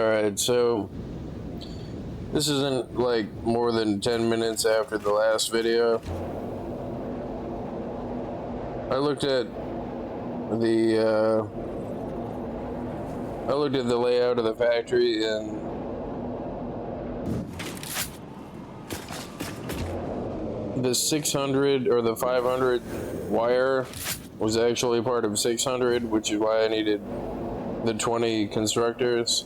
Alright, so this isn't like more than 10 minutes after the last video. I looked at the layout of the factory, and the 600 or the 500 wire was actually part of 600, which is why I needed the 20 constructors.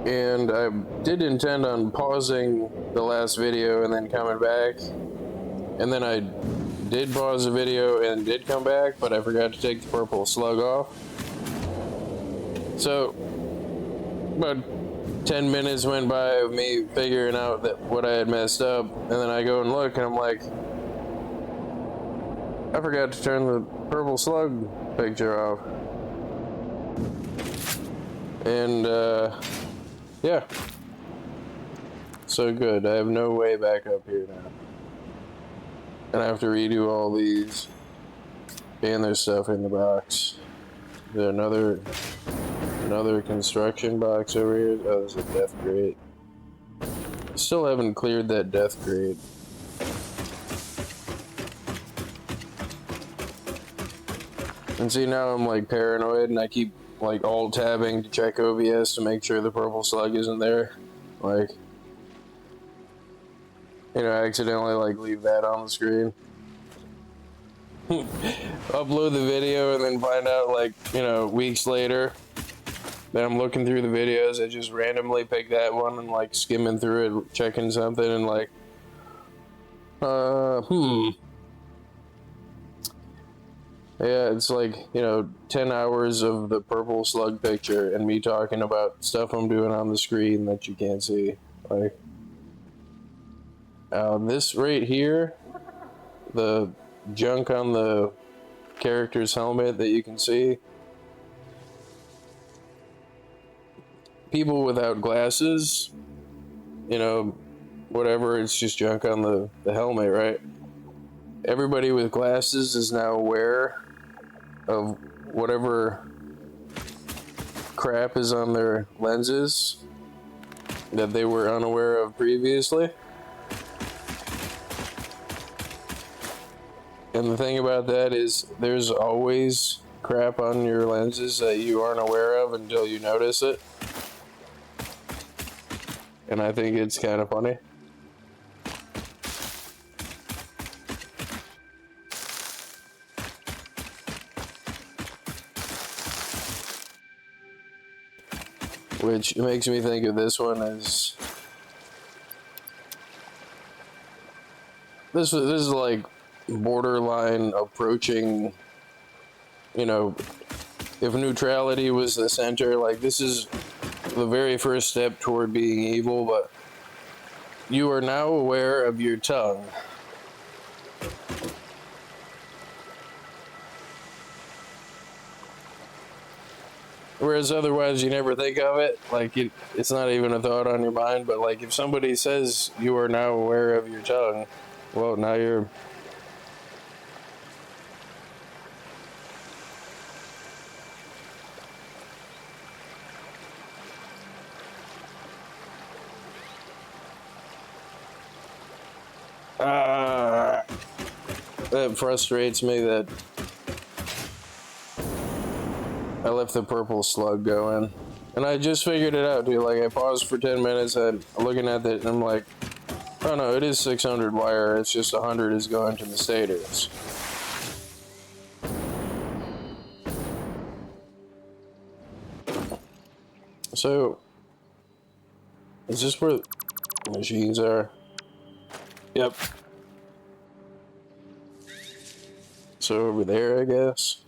And I did intend on pausing the last video and then coming back, and then I did pause the video and did come back, but I forgot to take the purple slug off. So about 10 minutes went by of me figuring out that what I had messed up, and then I go and look, and I'm like, I forgot to turn the purple slug picture off. And yeah, so good. I have no way back up here now, and I have to redo all these, and there's stuff in the box. There's another construction box over here. Oh, there's a death crate. Still haven't cleared that death crate. And see, now I'm like paranoid, and I keep like alt-tabbing to check OBS to make sure the purple slug isn't there. Like, you know, I accidentally like leave that on the screen. Upload the video and then find out, like, you know, weeks later that I'm looking through the videos, I just randomly pick that one and like skimming through it, checking something, and like, yeah, it's like, you know, 10 hours of the purple slug picture and me talking about stuff I'm doing on the screen that you can't see. Like, this right here, the junk on the character's helmet that you can see, people without glasses, you know, whatever, it's just junk on the helmet, right? Everybody with glasses is now aware of whatever crap is on their lenses that they were unaware of previously. And the thing about that is there's always crap on your lenses that you aren't aware of until you notice it. And I think it's kind of funny. Which makes me think of this one as this is like borderline approaching, you know, if neutrality was the center, like this is the very first step toward being evil, but you are now aware of your tongue. Whereas otherwise you never think of it, like it's not even a thought on your mind, but like if somebody says you are now aware of your tongue, well, now you're... That frustrates me that I left the purple slug going. And I just figured it out, dude. Like, I paused for 10 minutes and looking at it, and I'm like, oh no, it is 600 wire. It's just 100 is going to the stators. So, is this where the machines are? Yep. So over there, I guess.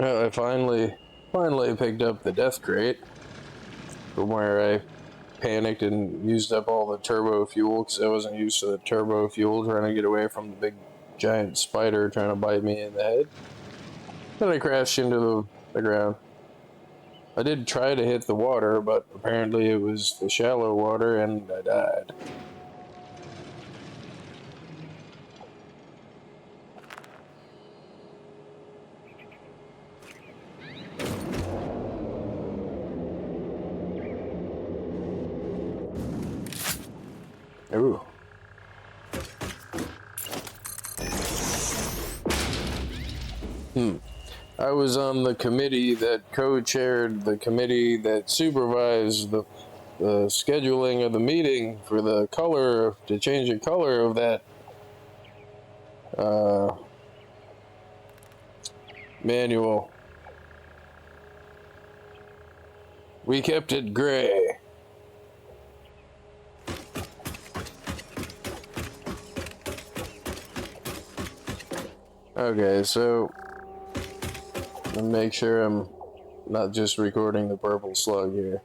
I finally picked up the death crate from where I panicked and used up all the turbo fuel because I wasn't used to the turbo fuel, trying to get away from the big giant spider trying to bite me in the head. Then I crashed into the ground. I did try to hit the water, but apparently it was the shallow water and I died. Ooh. I was on the committee that co-chaired the committee that supervised the scheduling of the meeting for the color, to change the color of that manual. We kept it gray. Okay, so let me make sure I'm not just recording the purple slug here.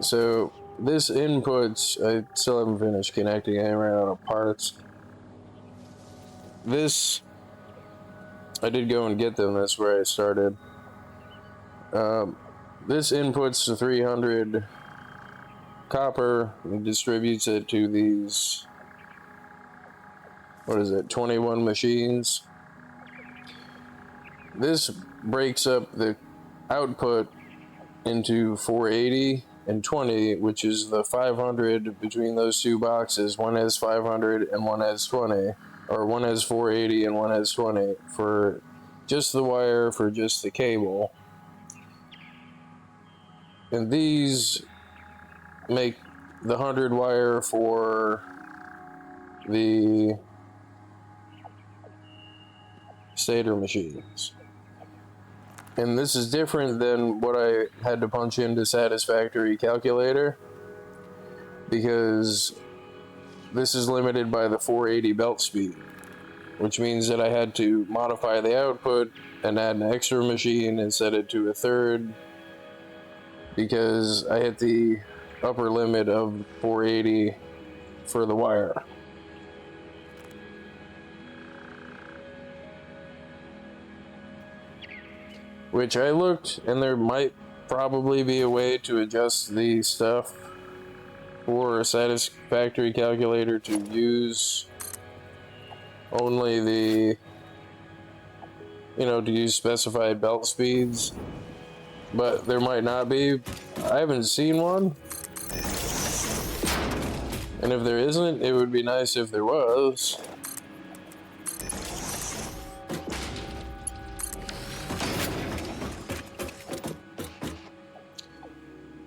So this inputs, I still haven't finished connecting, I ran out of parts. This, I did go and get them, that's where I started. This inputs the 300 copper and distributes it to these, 21 machines. This breaks up the output into 480 and 20, which is the 500 between those two boxes. One has 500 and one has 20, or one has 480 and one has 20 for just the wire, for just the cable. And these make the 100 wire for the stator machines. And this is different than what I had to punch into Satisfactory calculator, because this is limited by the 480 belt speed, which means that I had to modify the output and add an extra machine and set it to a third, because I hit the upper limit of 480 for the wire. Which I looked, and there might probably be a way to adjust the stuff for a Satisfactory calculator to use only the, to use specified belt speeds. But there might not be. I haven't seen one. And if there isn't, it would be nice if there was.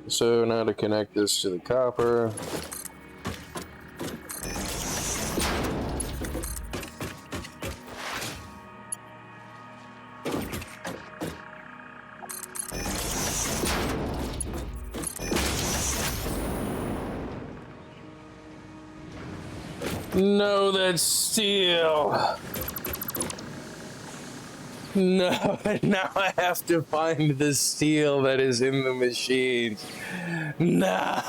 So now to connect this to the copper. No, that's steel. No, now I have to find the steel that is in the machine. No.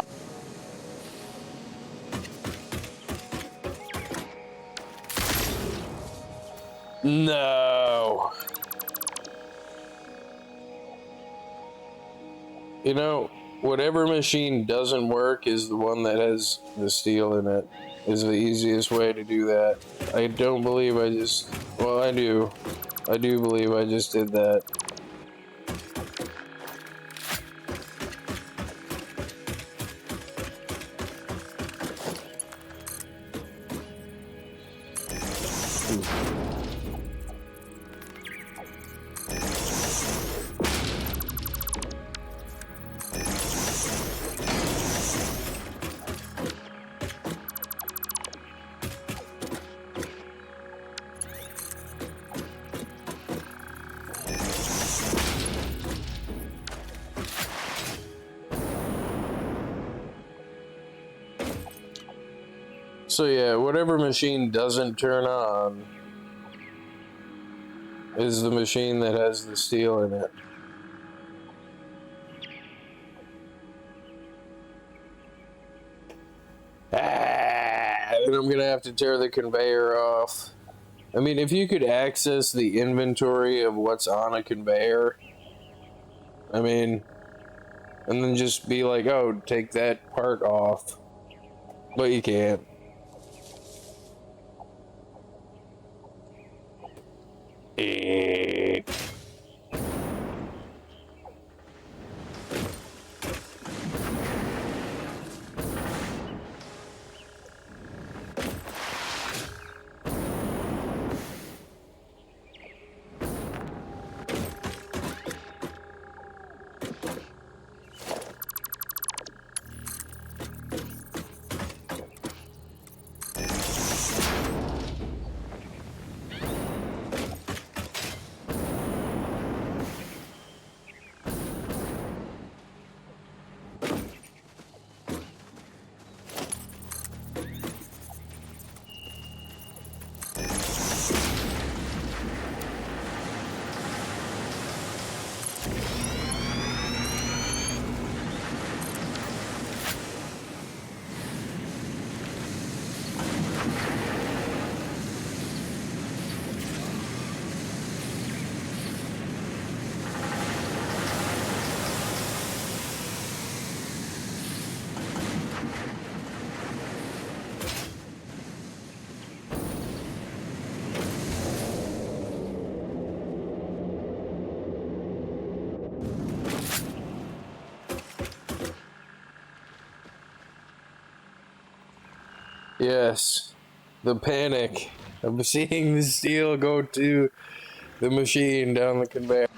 No. Whatever machine doesn't work is the one that has the steel in it. Is the easiest way to do that. I don't believe I just... Well, I do. I do believe I just did that. So yeah, whatever machine doesn't turn on is the machine that has the steel in it. And I'm gonna have to tear the conveyor off. I mean, if you could access the inventory of what's on a conveyor, I mean, and then just be like, oh, take that part off. But you can't. Yes, the panic of seeing the steel go to the machine down the conveyor.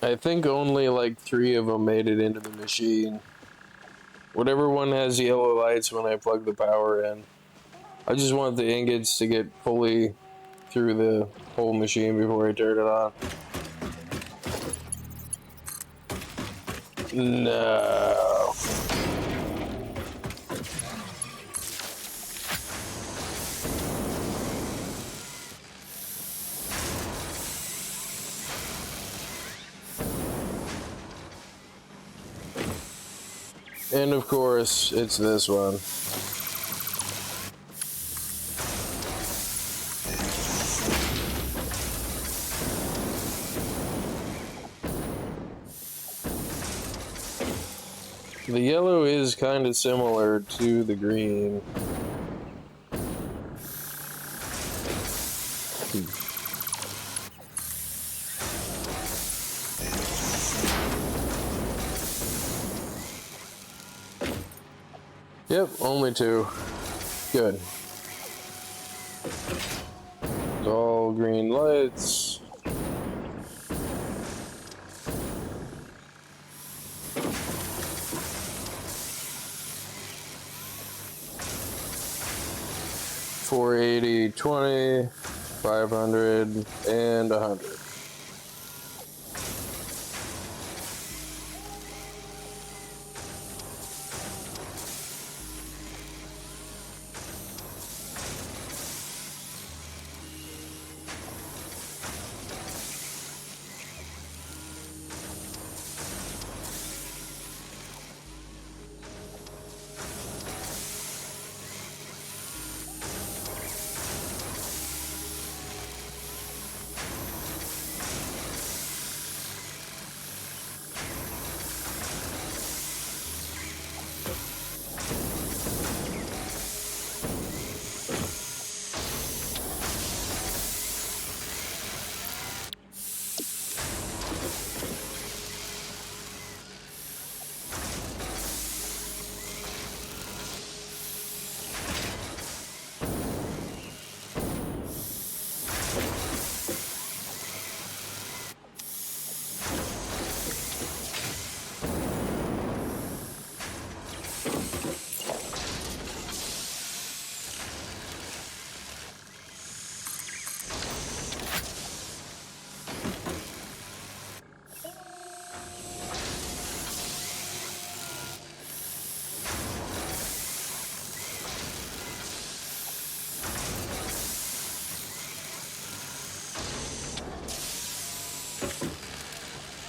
I think only like 3 of them made it into the machine. Whatever one has yellow lights when I plug the power in. I just want the ingots to get fully through the whole machine before I turn it on. No. And of course, it's this one. The yellow is kind of similar to the green. Yep, only 2. Good. All green lights. $480, $20, $500, and $100.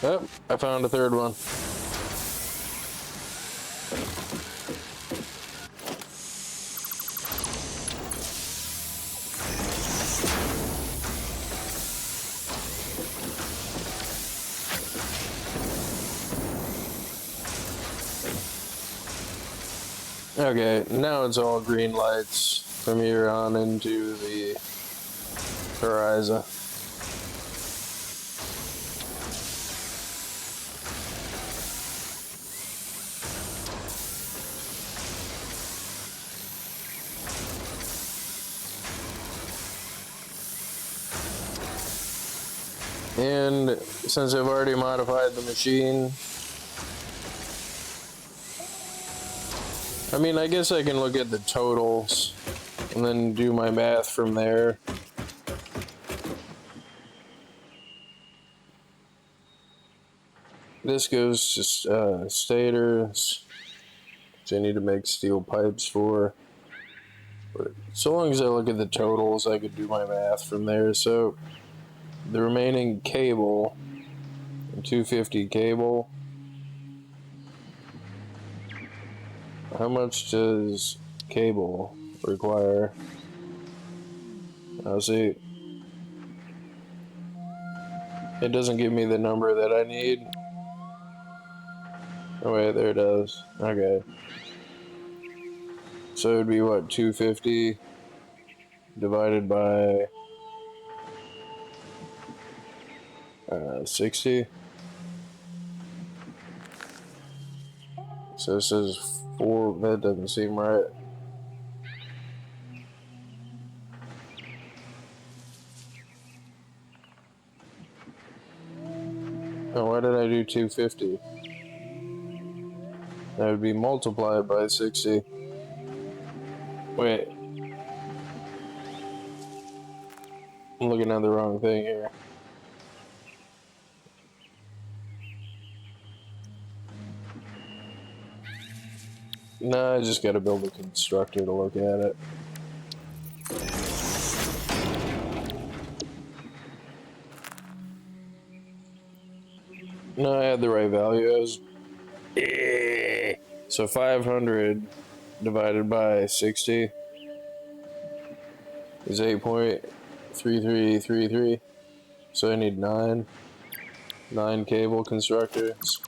Oh, I found a third one. Okay, now it's all green lights from here on into the horizon. And since I've already modified the machine, I mean, I guess I can look at the totals and then do my math from there. This goes to stators, which I need to make steel pipes for. But so long as I look at the totals, I could do my math from there. So the remaining cable, 250 cable, how much does cable require? I'll see. It doesn't give me the number that I need. Oh wait, there it does. Okay. So it'd be what, 250 divided by 60? So this is 4, that doesn't seem right. Oh, why did I do 250? That would be multiplied by 60. Wait. I'm looking at the wrong thing here. No, I just gotta build a constructor to look at it. No, I had the right values. So 500 divided by 60 is 8.3333. So I need 9 cable constructors.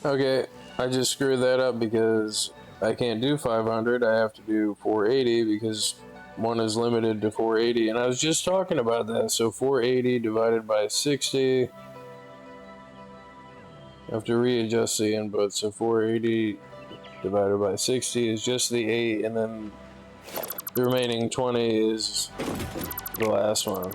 Okay, I just screwed that up because I can't do 500. I have to do 480 because one is limited to 480. And I was just talking about that. So 480 divided by 60. I have to readjust the input. So 480 divided by 60 is just the 8. And then the remaining 20 is the last one.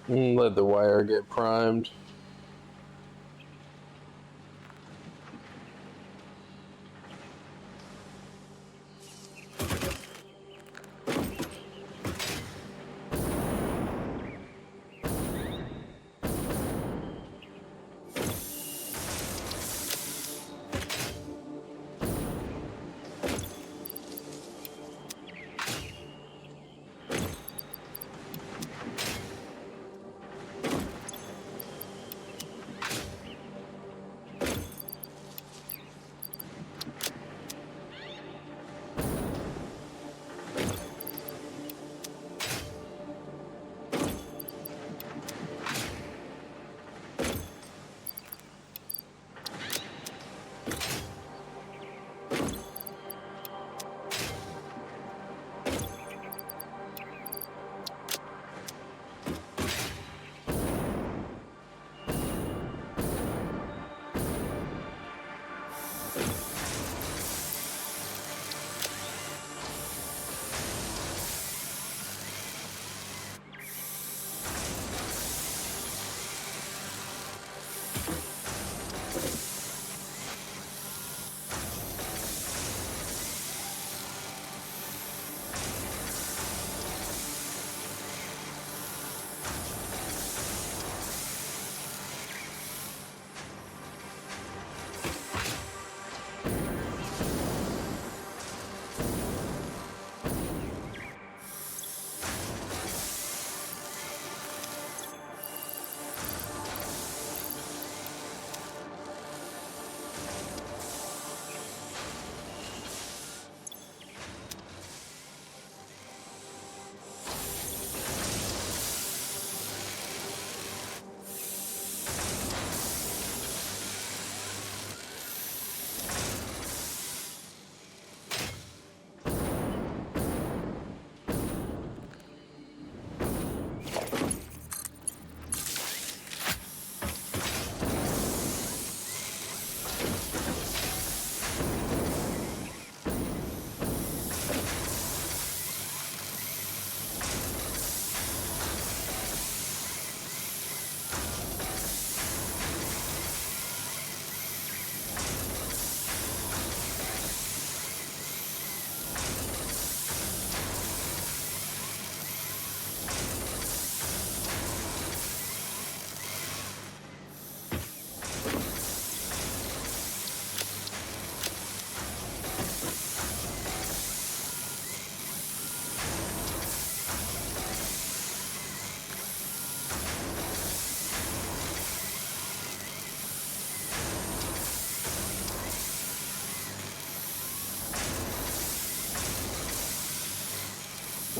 Let the wire get primed.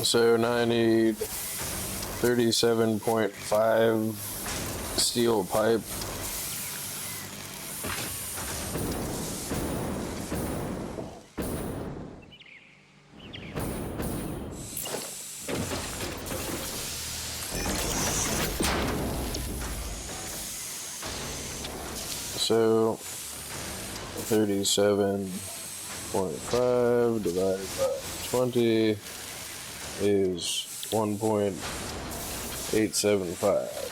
So now I need 37.5 steel pipe. So 37.5 divided by 20 is 1.875.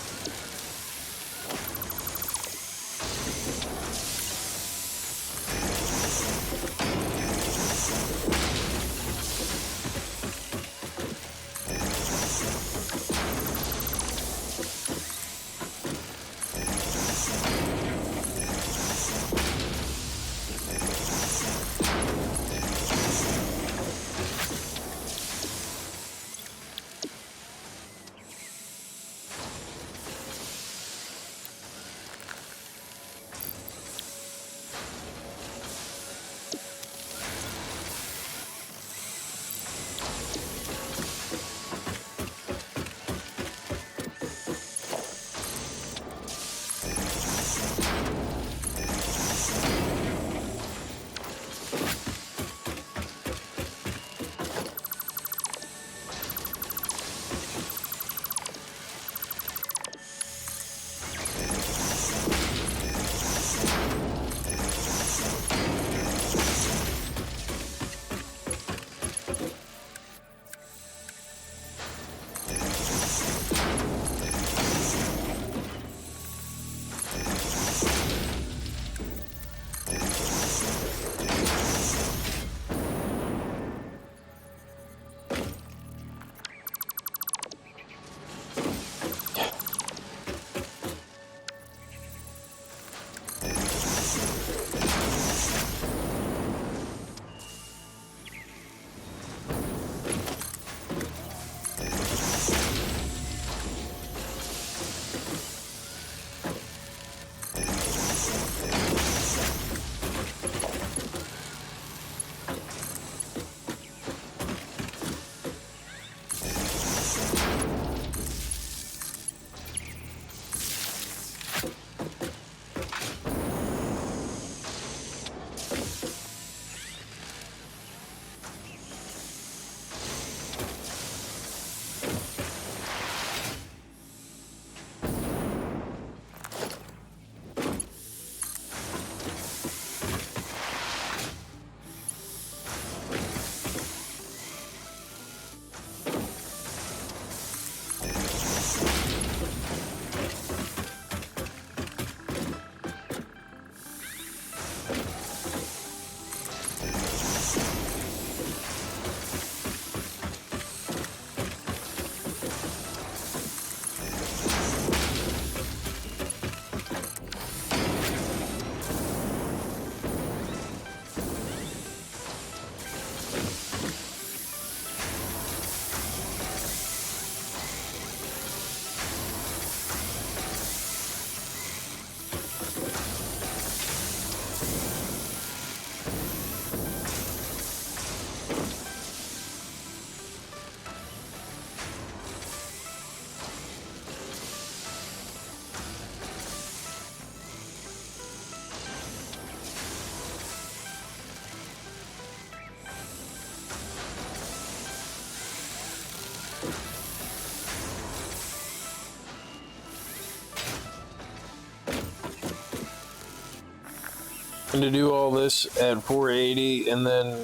And to do all this at 480 and then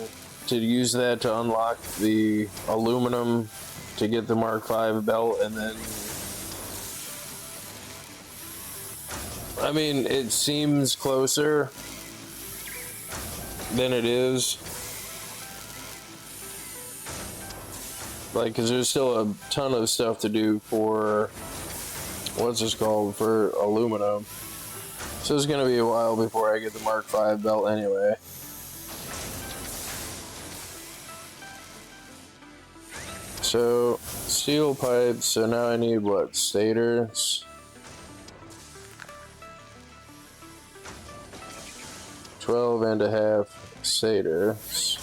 to use that to unlock the aluminum to get the Mark V belt, and then I mean, it seems closer than it is. Like, because there's still a ton of stuff to do for, what's this called, for aluminum. So it's going to be a while before I get the Mark V belt anyway. So, steel pipes, so now I need what, stators? 12.5 stators.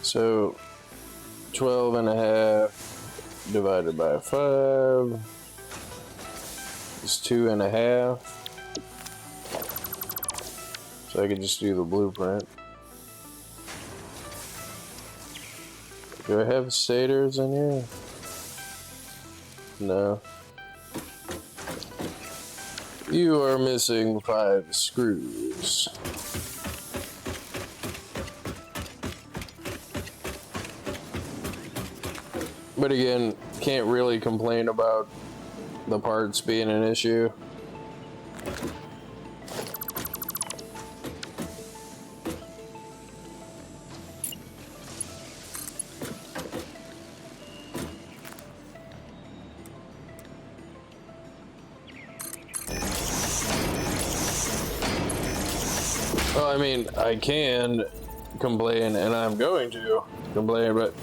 So 12 and a half divided by 5 is 2 and a half. So I could just do the blueprint. Do I have stators in here? No. You are missing 5 screws. But again, can't really complain about the parts being an issue. Well, I mean, I can complain, and I'm going to complain, but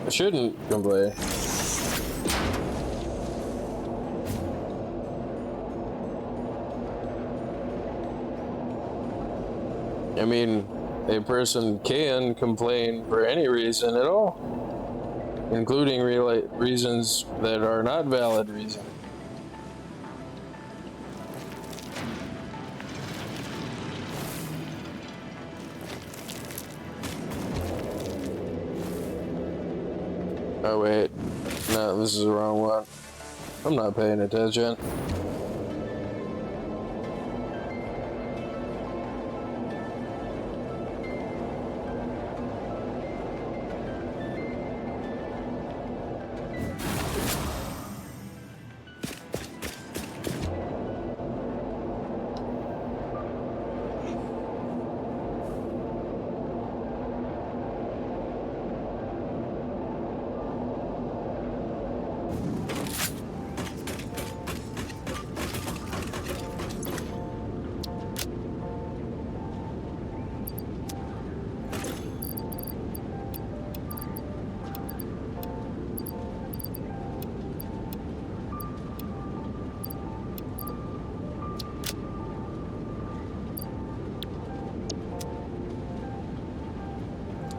I shouldn't complain. I mean, a person can complain for any reason at all, including reasons that are not valid reasons. Oh wait, no, this is the wrong one. I'm not paying attention.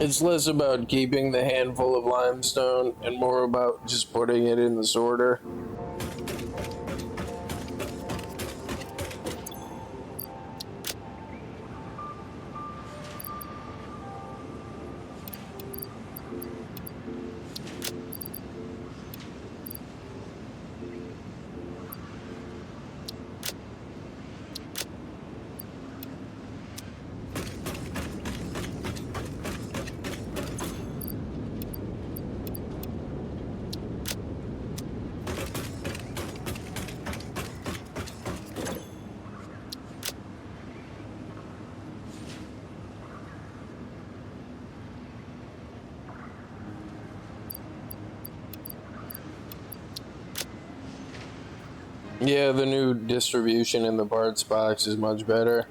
It's less about keeping the handful of limestone and more about just putting it in the sorter. Yeah, the new distribution in the parts box is much better.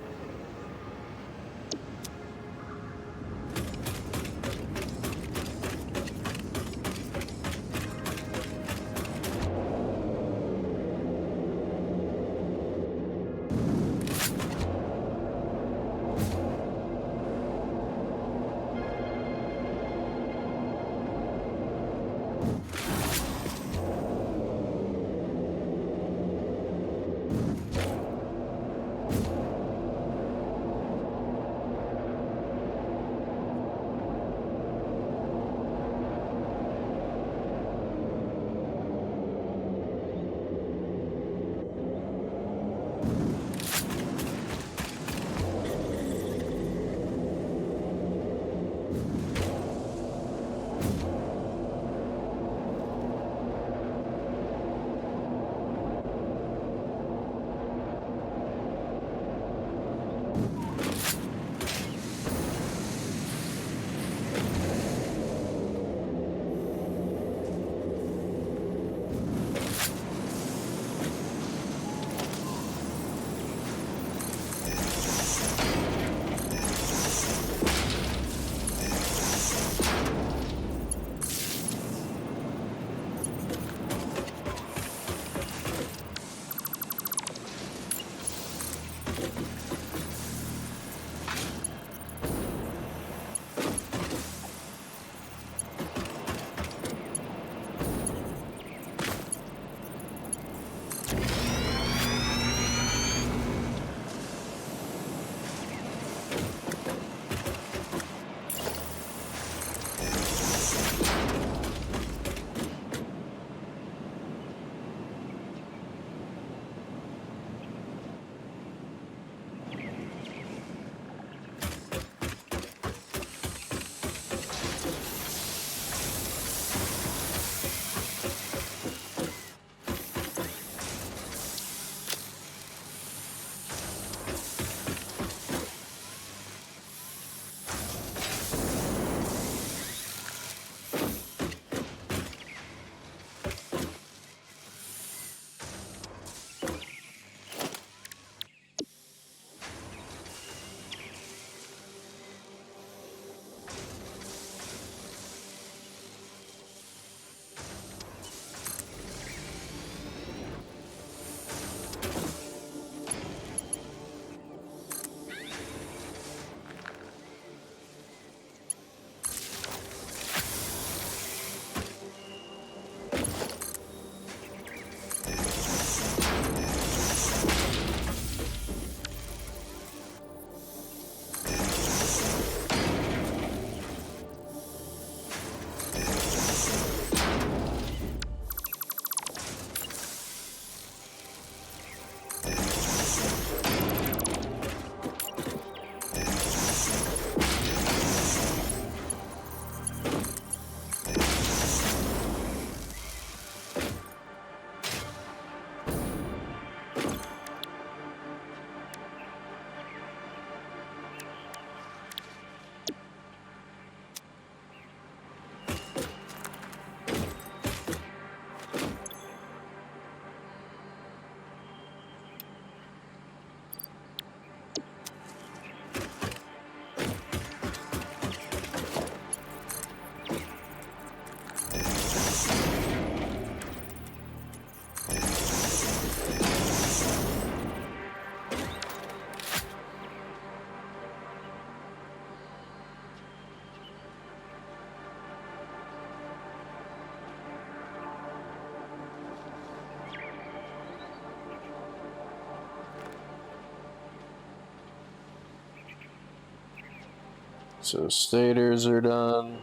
So stators are done.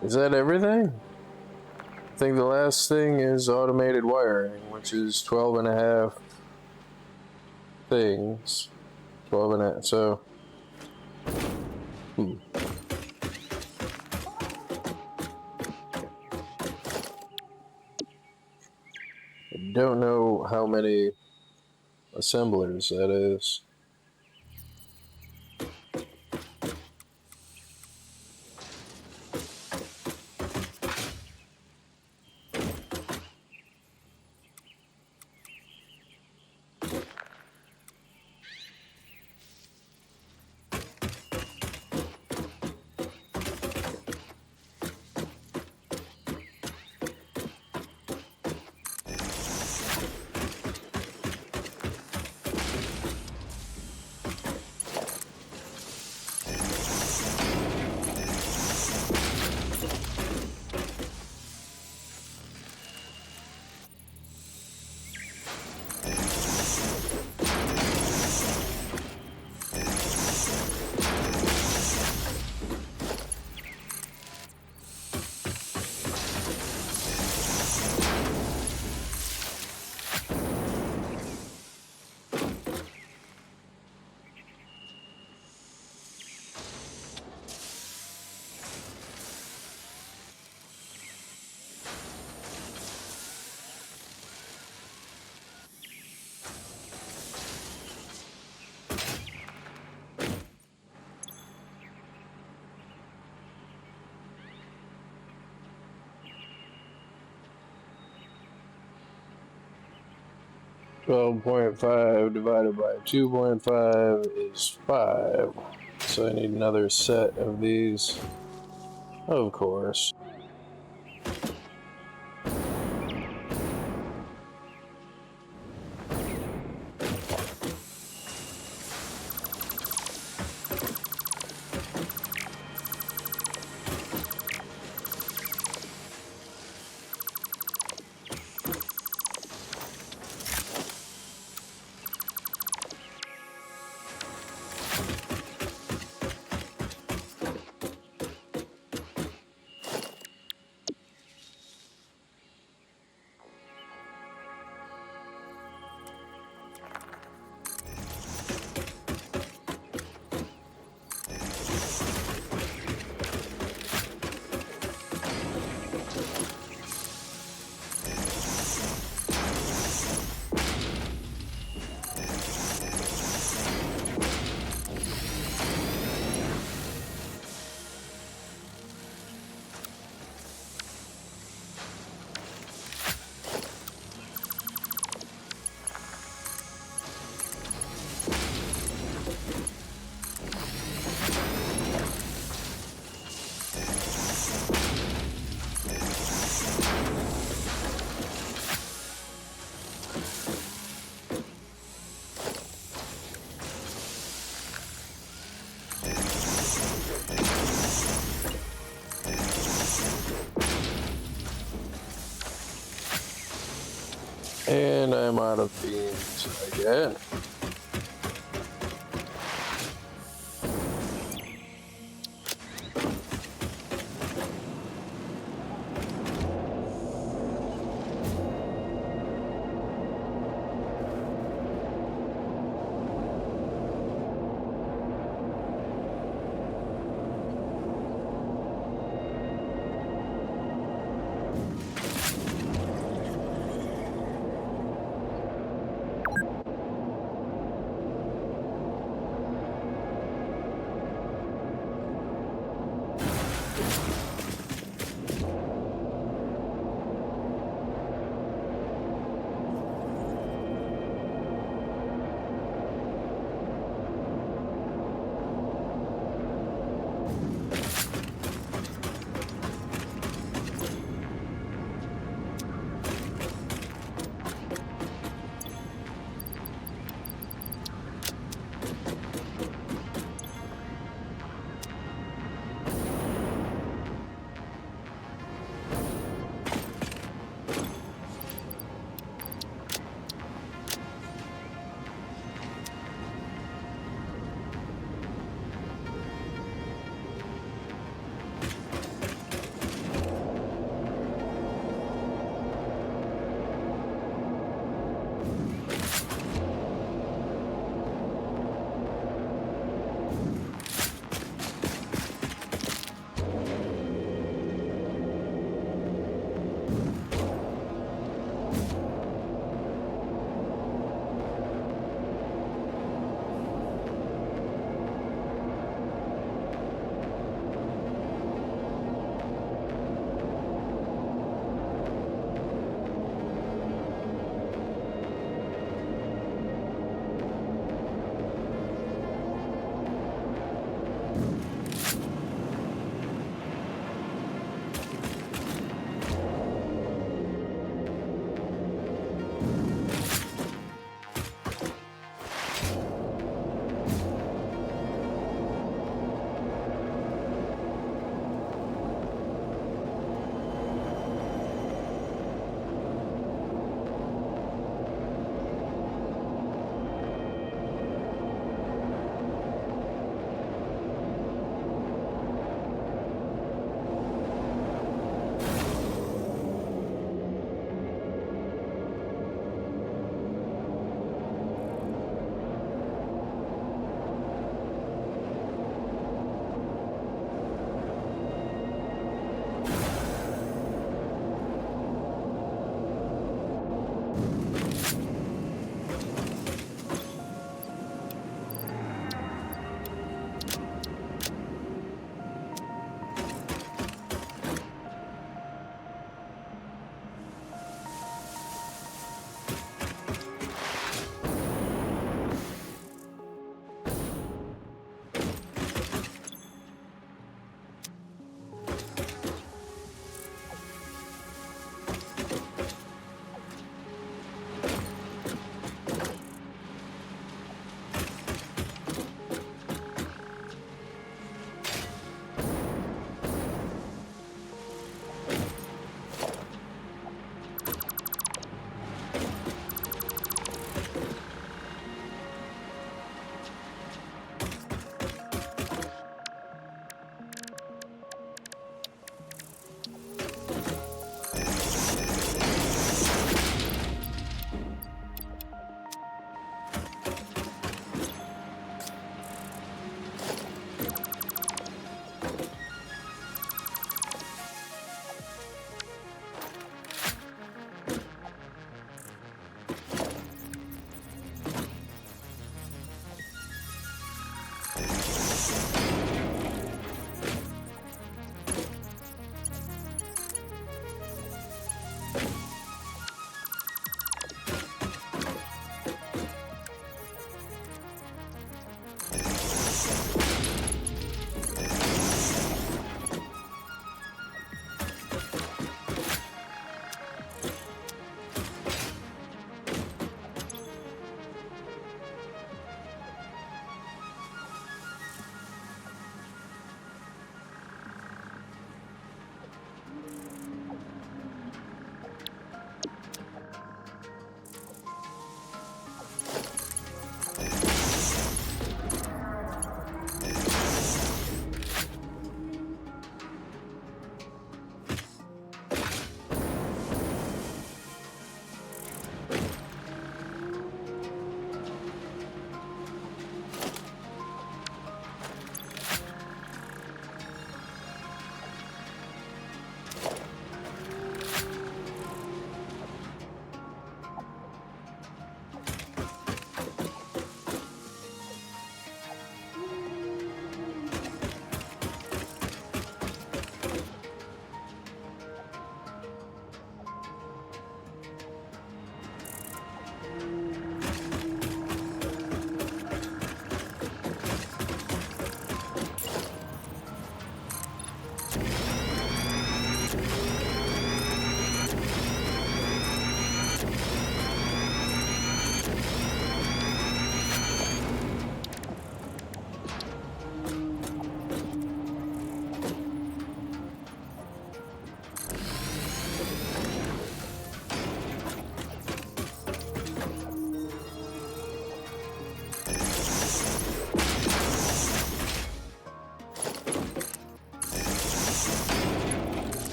Is that everything? I think the last thing is automated wiring, which is 12 and a half things. 12 and a half, so... I don't know how many assemblers that is. .5 divided by 2.5 is 5. So I need another set of these. Of course. And I'm out of beans again.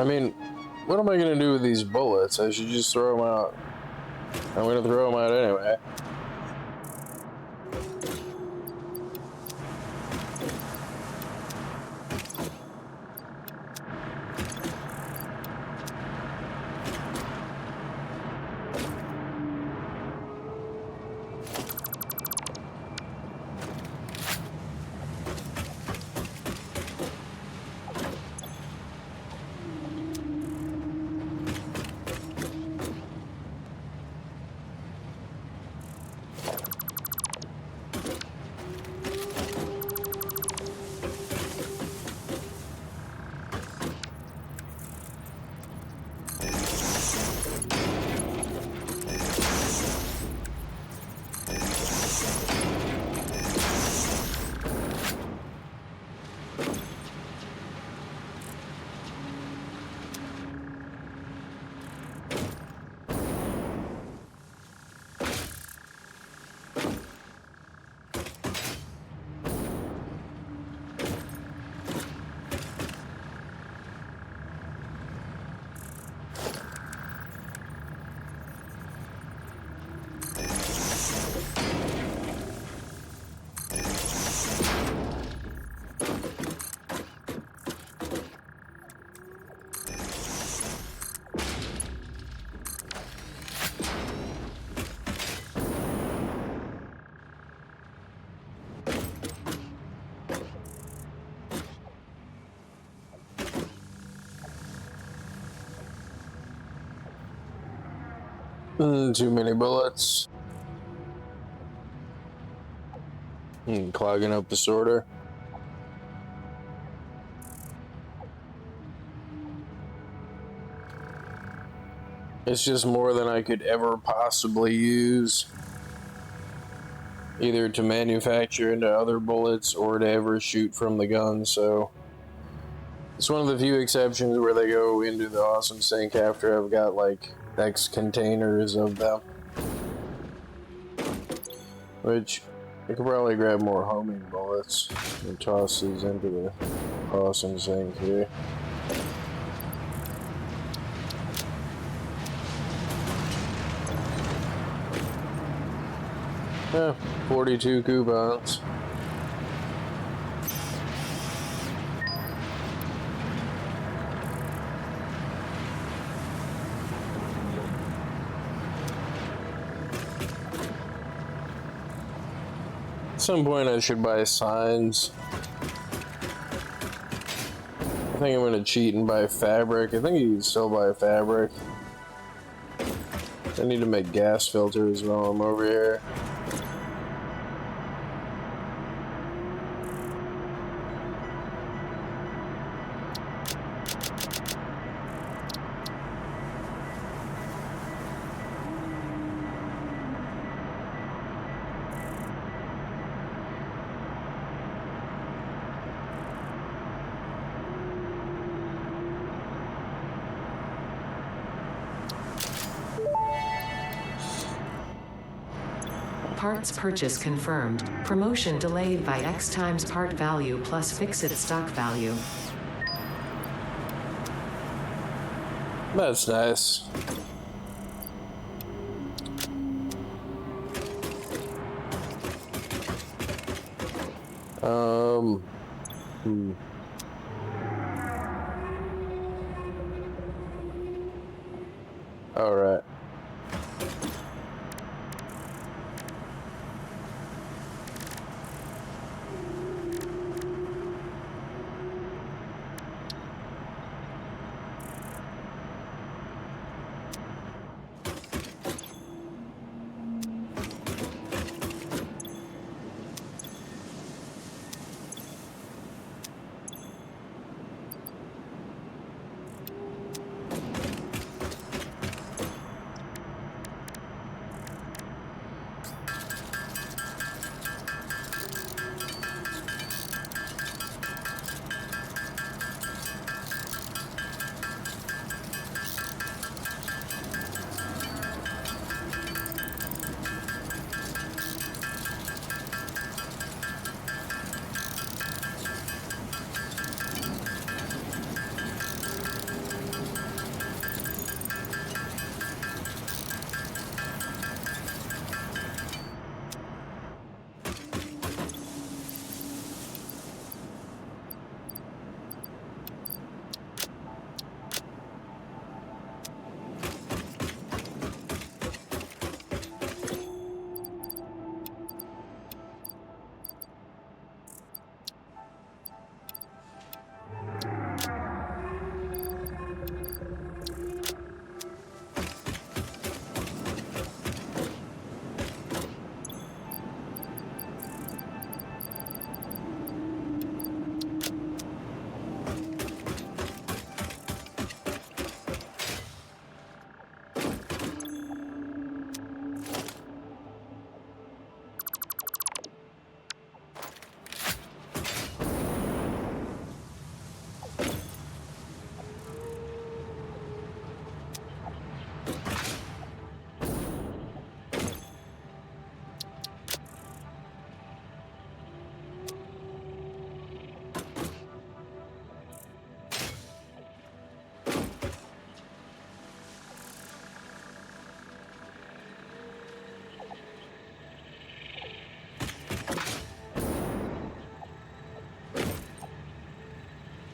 I mean, what am I gonna do with these bullets? I should just throw them out. I'm gonna throw them out anyway. Too many bullets. Clogging up the sorter. It's just more than I could ever possibly use, either to manufacture into other bullets or to ever shoot from the gun, so it's one of the few exceptions where they go into the awesome sink after I've got like X containers of them. Which, I could probably grab more homing bullets and toss these into the awesome sink here. Yeah, 42 coupons. At some point I should buy signs. I think I'm gonna cheat and buy fabric. I think you can still buy fabric. I need to make gas filters while I'm over here. Parts purchase confirmed. Promotion delayed by X times part value plus fixed stock value. That's nice. All right.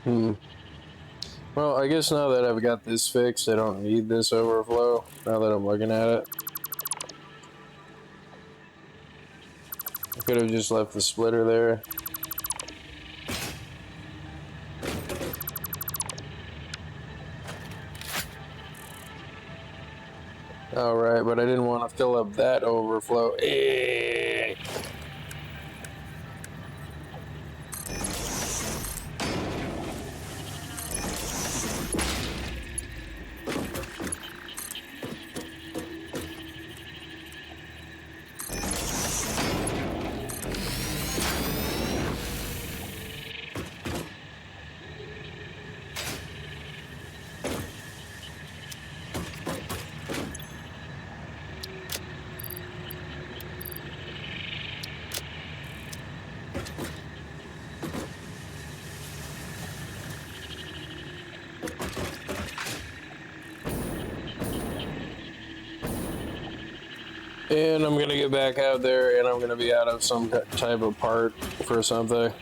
Well, I guess now that I've got this fixed, I don't need this overflow, now that I'm looking at it. I could have just left the splitter there. Alright, but I didn't want to fill up that overflow. And I'm gonna get back out there and I'm gonna be out of some type of part for something.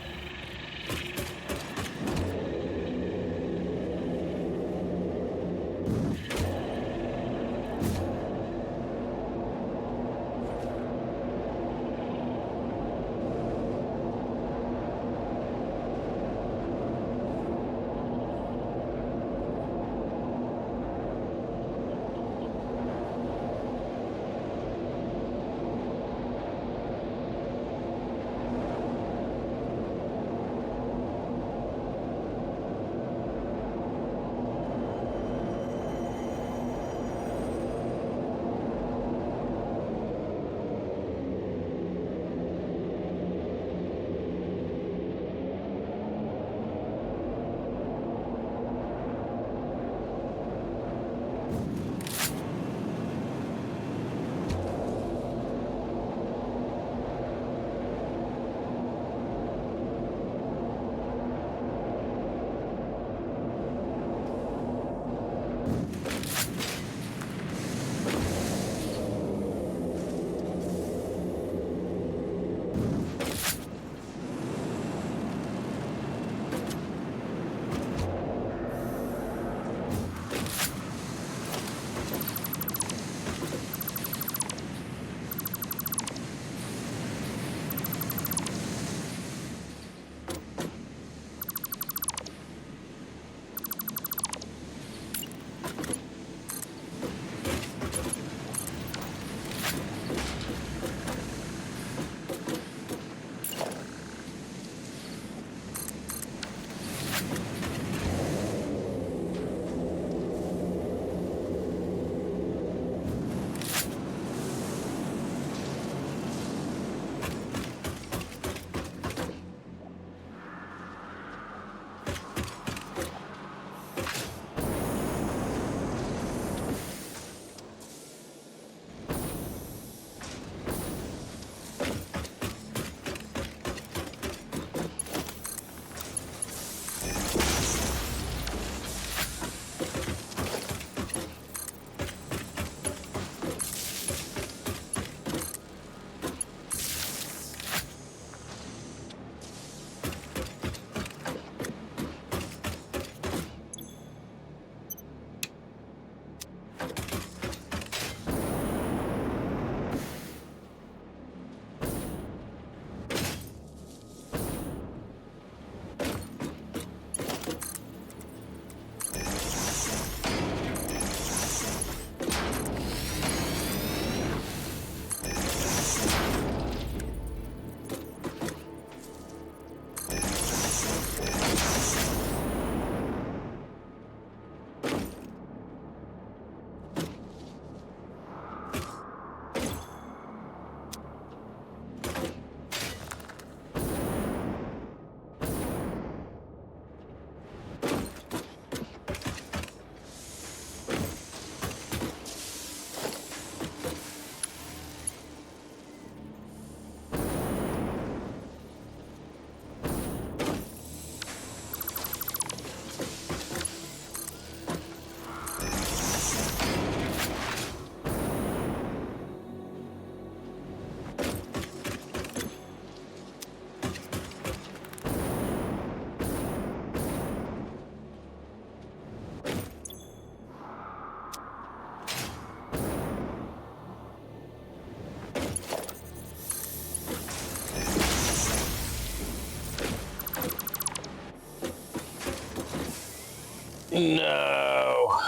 No.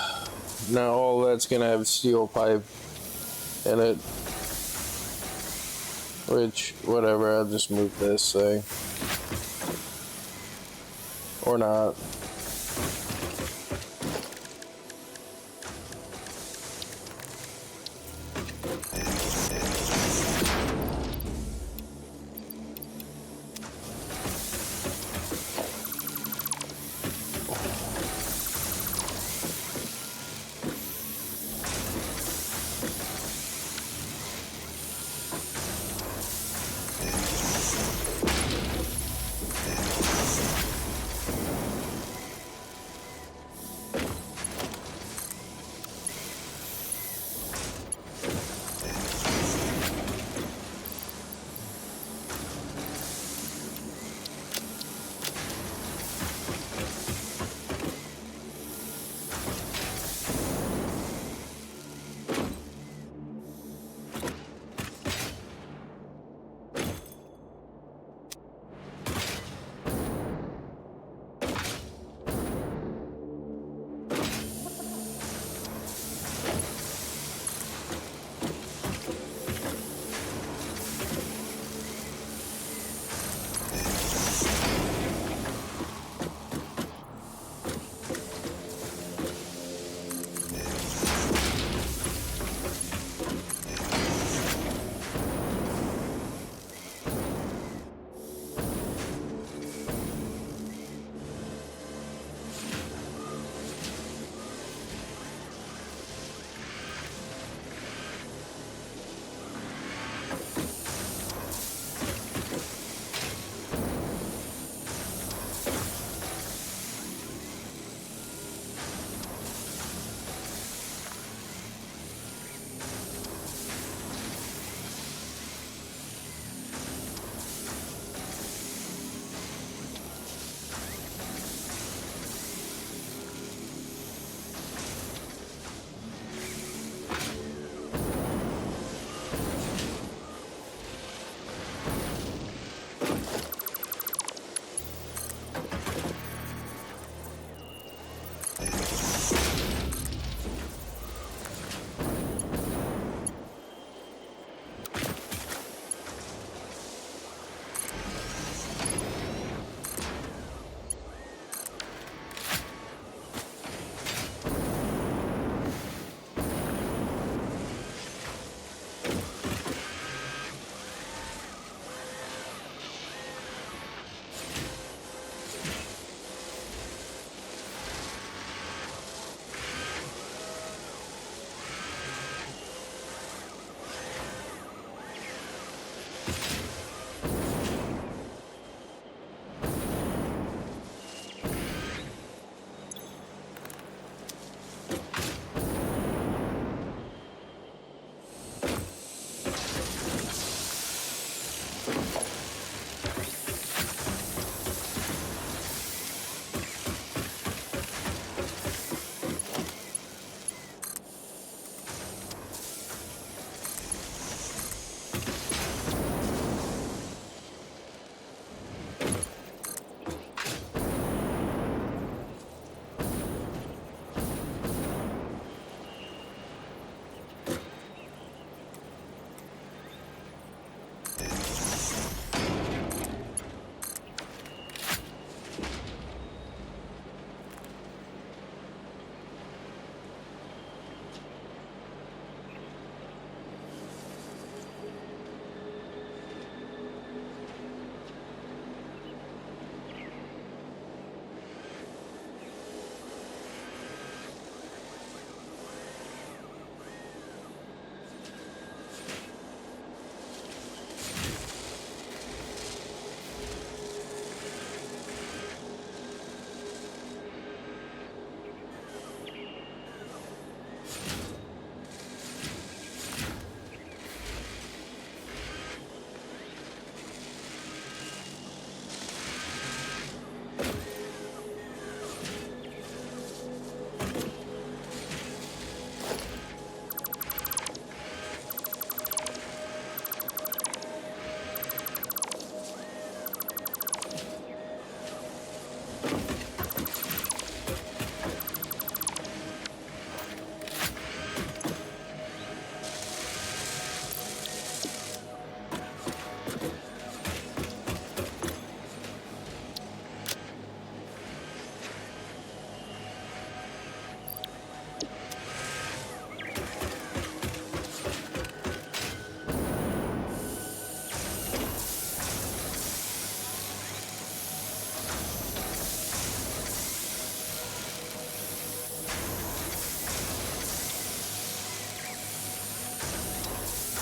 Now all that's gonna have steel pipe in it. Which, whatever, I'll just move this thing. Or not.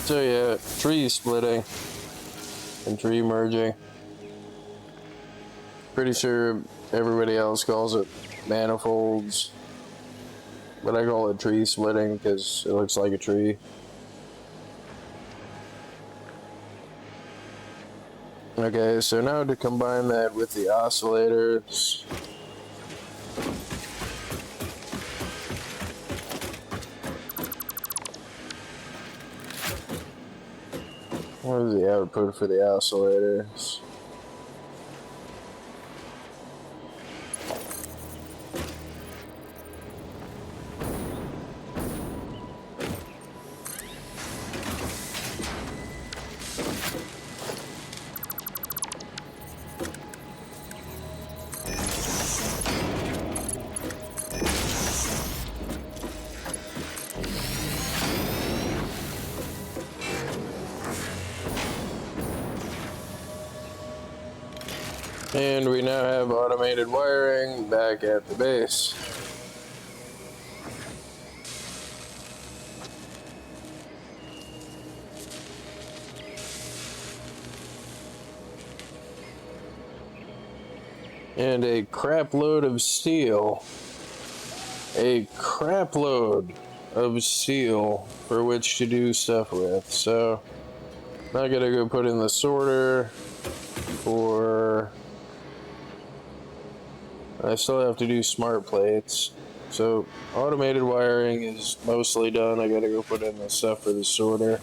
So yeah, tree splitting and tree merging. Pretty sure everybody else calls it manifolds, but I call it tree splitting because it looks like a tree. Okay, so now to combine that with the oscillators. What is the output for the oscillators? And we now have automated wiring back at the base. And a crap load of steel. A crap load of steel for which to do stuff with. So now I gotta go put in the sorter for... I still have to do smart plates. So automated wiring is mostly done. I gotta go put in the stuff for the sorter.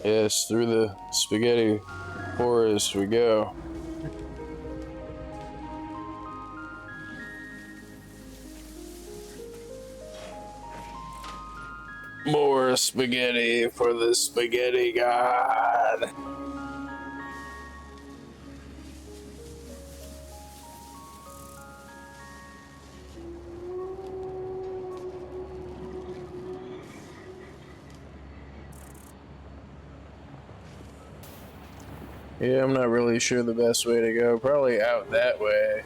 Yes, through the spaghetti forest we go. More spaghetti for the spaghetti god. Yeah, I'm not really sure the best way to go. Probably out that way.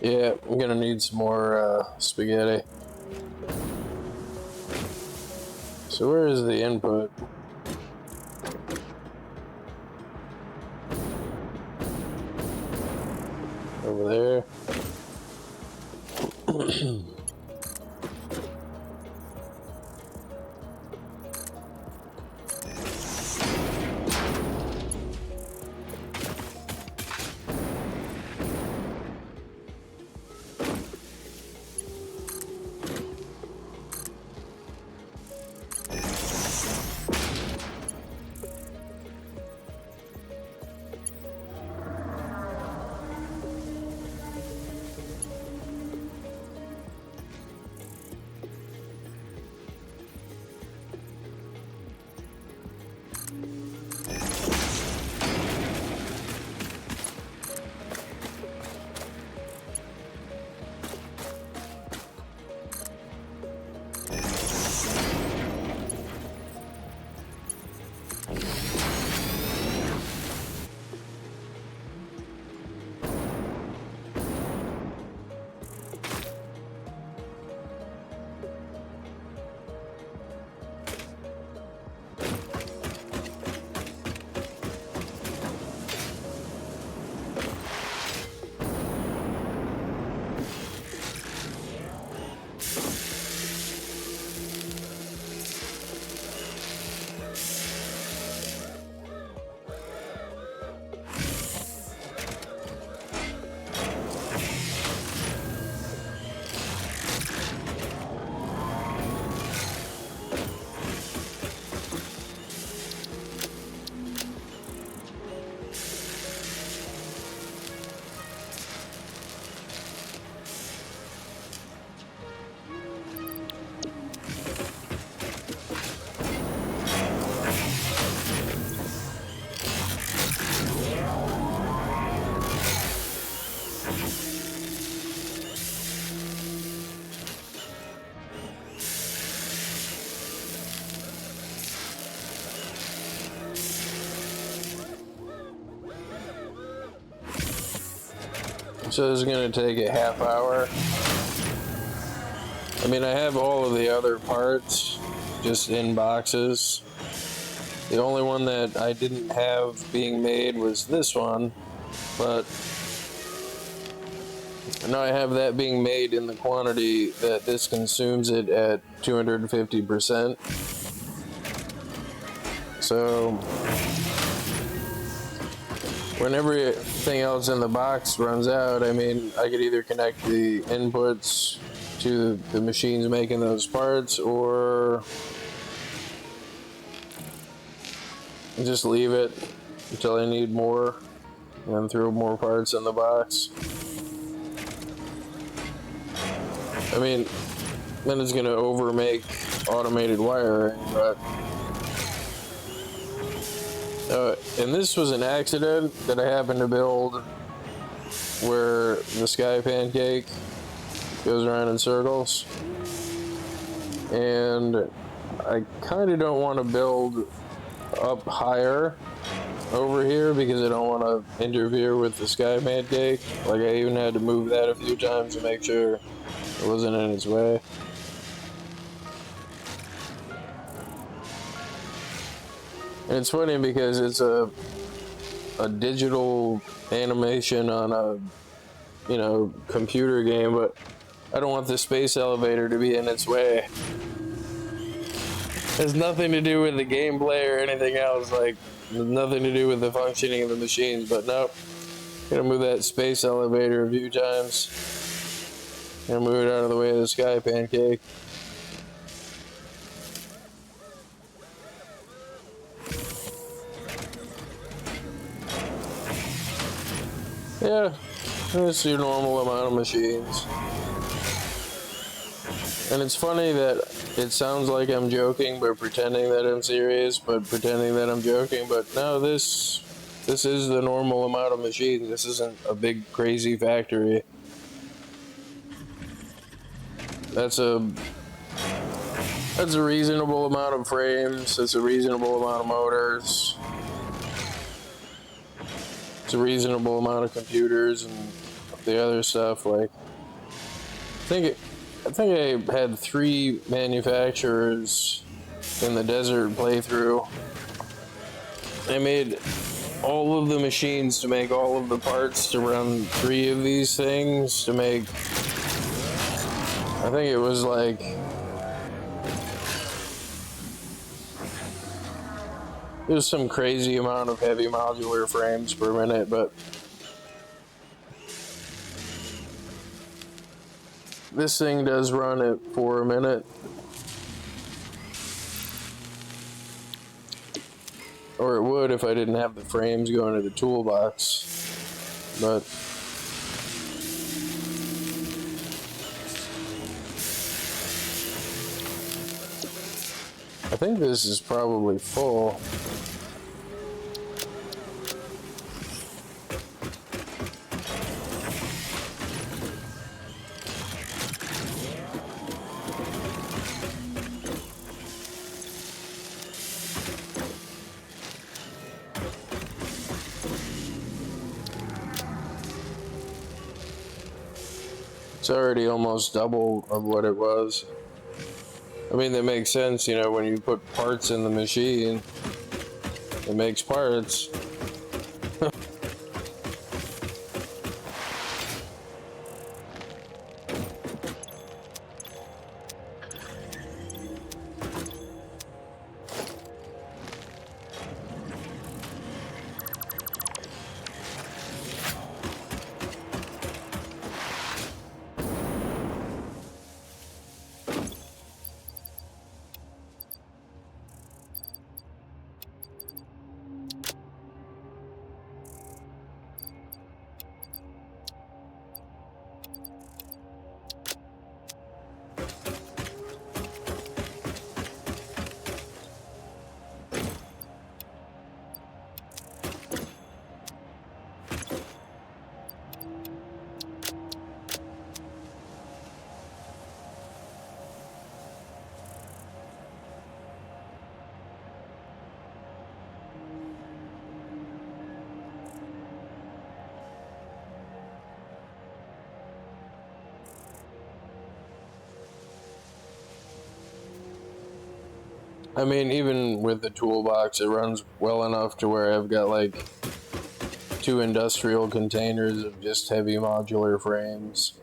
Yeah, I'm gonna need some more spaghetti. So where is the input? Over there. So this is gonna take a half hour. I mean, I have all of the other parts just in boxes. The only one that I didn't have being made was this one, but Now I have that being made in the quantity that this consumes it at 250%. So when everything else in the box runs out, I mean, I could either connect the inputs to the machines making those parts, or just leave it until I need more and then throw more parts in the box. I mean, then it's gonna overmake automated wiring, but and this was an accident that I happened to build where the sky pancake goes around in circles, and I kind of don't want to build up higher over here because I don't want to interfere with the sky pancake. Like, I even had to move that a few times to make sure it wasn't in its way. And it's funny because it's a digital animation on a, you know, computer game, but I don't want the space elevator to be in its way. It has nothing to do with the gameplay or anything else, like, nothing to do with the functioning of the machines, but nope. Gonna move that space elevator a few times. Gonna move it out of the way of the sky pancake. Yeah, it's your normal amount of machines. And it's funny that it sounds like I'm joking, but pretending that I'm serious, but pretending that I'm joking. But no, this is the normal amount of machines. This isn't a big crazy factory. That's a reasonable amount of frames. That's a reasonable amount of motors. It's a reasonable amount of computers and the other stuff. Like, I think I had 3 manufacturers in the desert playthrough. I made all of the machines to make all of the parts to run 3 of these things to make, I think it was like, there's some crazy amount of heavy modular frames per minute, but this thing does run it for a minute. Or it would if I didn't have the frames going to the toolbox. But I think this is probably full. It's already almost double of what it was. I mean, that makes sense, you know, when you put parts in the machine, it makes parts. I mean, even with the toolbox, it runs well enough to where I've got like 2 industrial containers of just heavy modular frames.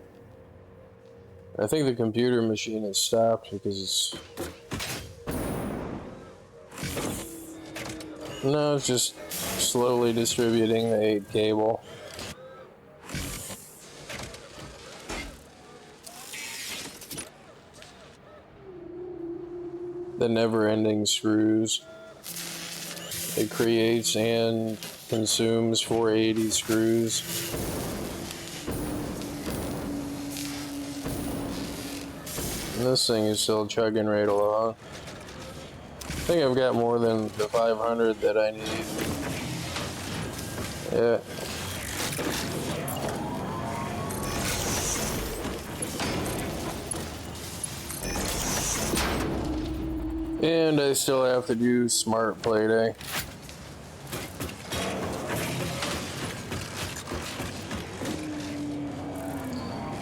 I think the computer machine has stopped because it's... No, it's just slowly distributing the 8 cable. The never-ending screws. It creates and consumes 480 screws. And this thing is still chugging right along. I think I've got more than the 500 that I need. Yeah. And I still have to do smart plating.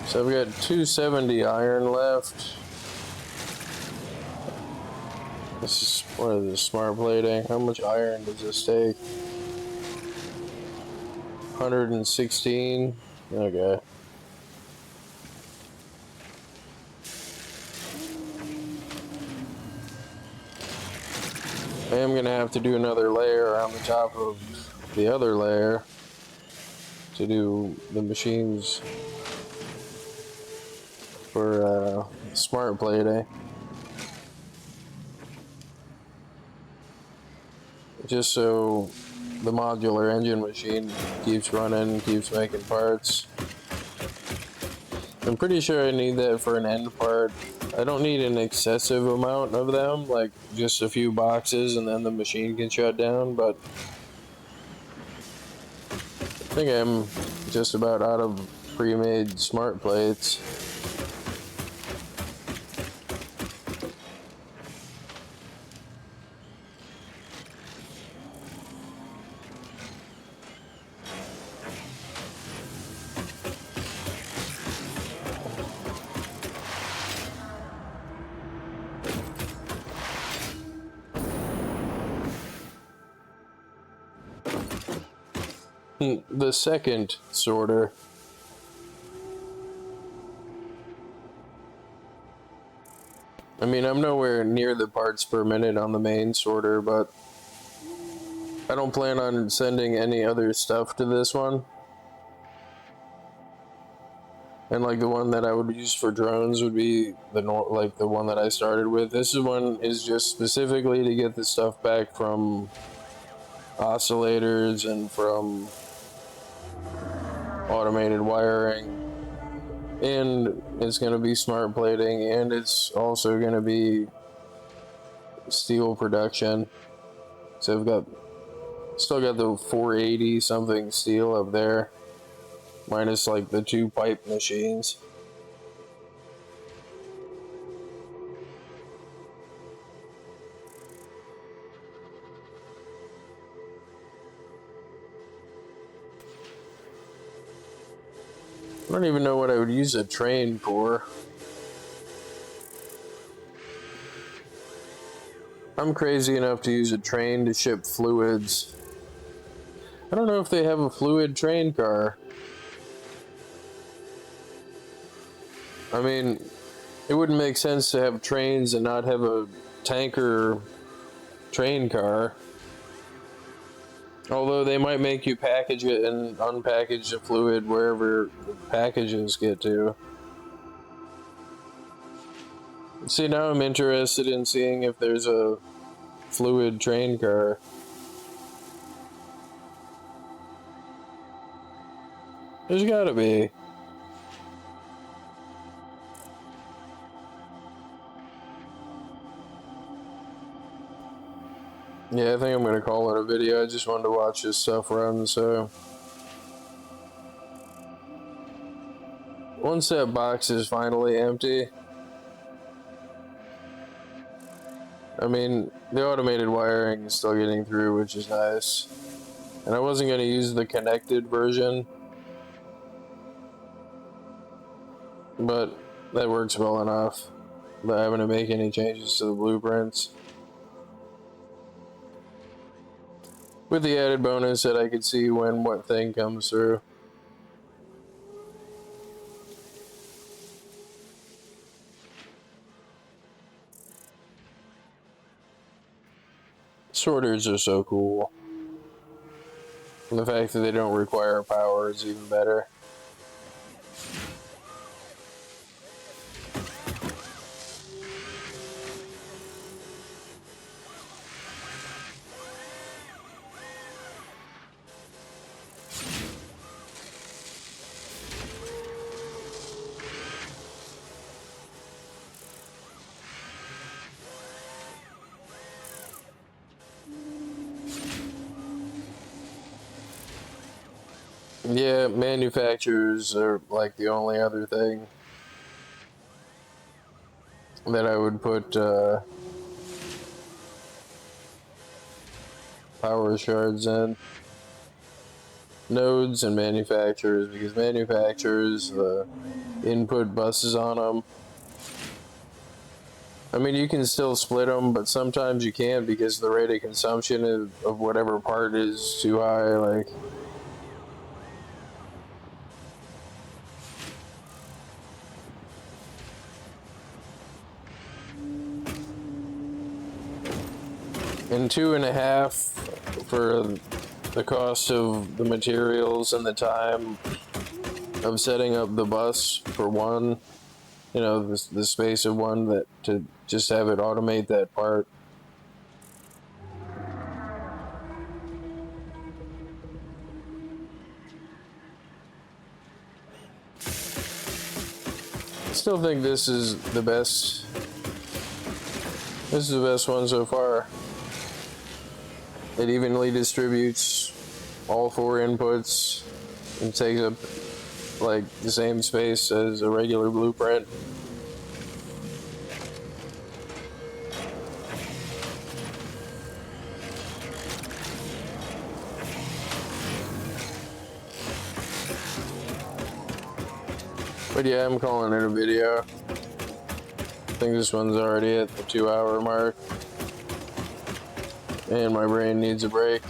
So I've got 270 iron left. This is, what is this, smart plating? How much iron does this take? 116. Okay. I am going to have to do another layer on the top of the other layer to do the machines for smart plating. Just so the modular engine machine keeps running, keeps making parts. I'm pretty sure I need that for an end part. I don't need an excessive amount of them, like just a few boxes and then the machine can shut down, but I think I'm just about out of pre-made smart plates. The second sorter. I mean, I'm nowhere near the parts per minute on the main sorter, but I don't plan on sending any other stuff to this one. And like the one that I would use for drones would be the one that I started with. This one is just specifically to get the stuff back from oscillators and from automated wiring, and it's going to be smart plating, and it's also going to be steel production. So I've still got the 480 something steel up there, minus like the 2 pipe machines. I don't even know what I would use a train for. I'm crazy enough to use a train to ship fluids. I don't know if they have a fluid train car. I mean, it wouldn't make sense to have trains and not have a tanker train car. Although they might make you package it and unpackage the fluid wherever the packages get to. See, now I'm interested in seeing if there's a fluid train car. There's gotta be. Yeah, I think I'm gonna call it a video. I just wanted to watch this stuff run, so. Once that box is finally empty, I mean, the automated wiring is still getting through, which is nice. And I wasn't gonna use the connected version, but that works well enough without having to make any changes to the blueprints. With the added bonus that I could see when what thing comes through. Sorters are so cool. And the fact that they don't require power is even better. Yeah, manufacturers are like the only other thing that I would put power shards in. Nodes and manufacturers, because manufacturers, the input buses on them. I mean, you can still split them, but sometimes you can't because the rate of consumption of whatever part is too high, like. And 2.5 for the cost of the materials and the time of setting up the bus for one, you know, the space of one, that to just have it automate that part. I still think this is the best. This is the best one so far. It evenly distributes all 4 inputs and takes up like the same space as a regular blueprint. But yeah, I'm calling it a video. I think this one's already at the 2-hour mark. And my brain needs a break.